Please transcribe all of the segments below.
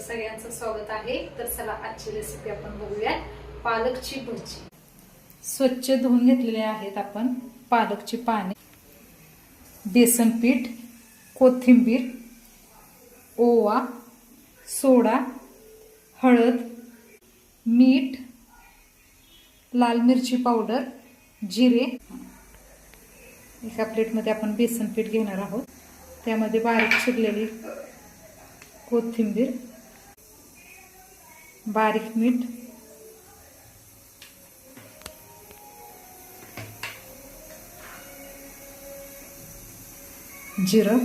सगळ्यांचं स्वागत आहे। तर चला आजची रेसिपी आपण बघूया। पालकची भजी स्वच्छ धुवून घेतलेले आहेत आपण पालकची पाने, बेसन पीठ, कोथिंबीर, ओवा, सोडा, हळद, मीठ, लाल मिरची पावडर, जिरे। एका प्लेटमध्ये आपण बेसन पीठ घेणार आहोत, त्यामध्ये बारीक चिरलेली कोथिंबीर, बारीक मीठ, जिरं,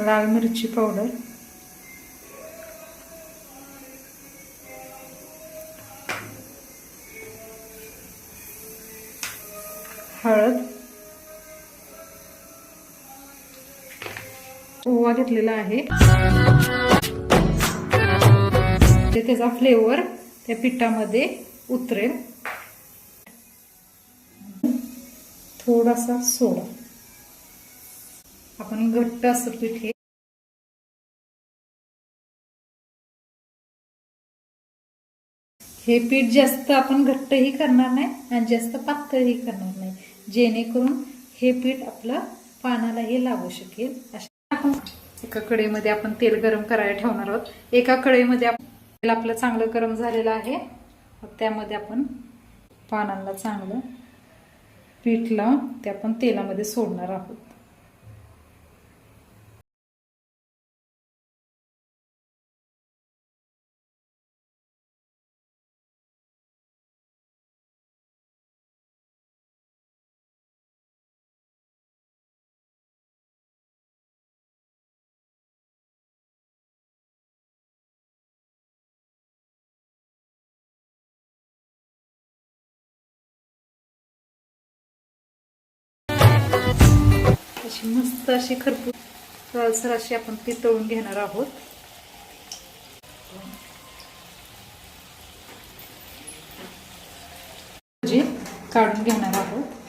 लाल मिरची पावडर, हळद, ओवा घेतलेला आहे। त्याचा फ्लेवर त्या पिठामध्ये उतरेल। थोडासा सोडा, आपण घट्ट असं पीठ हे पीठ जास्त आपण घट्टही करणार नाही आणि जास्त पातळही करणार नाही, जेणेकरून हे पीठ आपलं पानालाही लागू शकेल। अशा एका कढईमध्ये आपण तेल गरम करायला ठेवणार आहोत। एका कढईमध्ये तेल आपलं चांगलं गरम झालेलं आहे, त्यामध्ये आपण पानांना चांगलं पीठ लावून ते आपण तेलामध्ये सोडणार आहोत। अशी मस्त अशी खरपूस लालसर अशी आपण ती तळून घेणार आहोत। भजी काढून घेणार आहोत।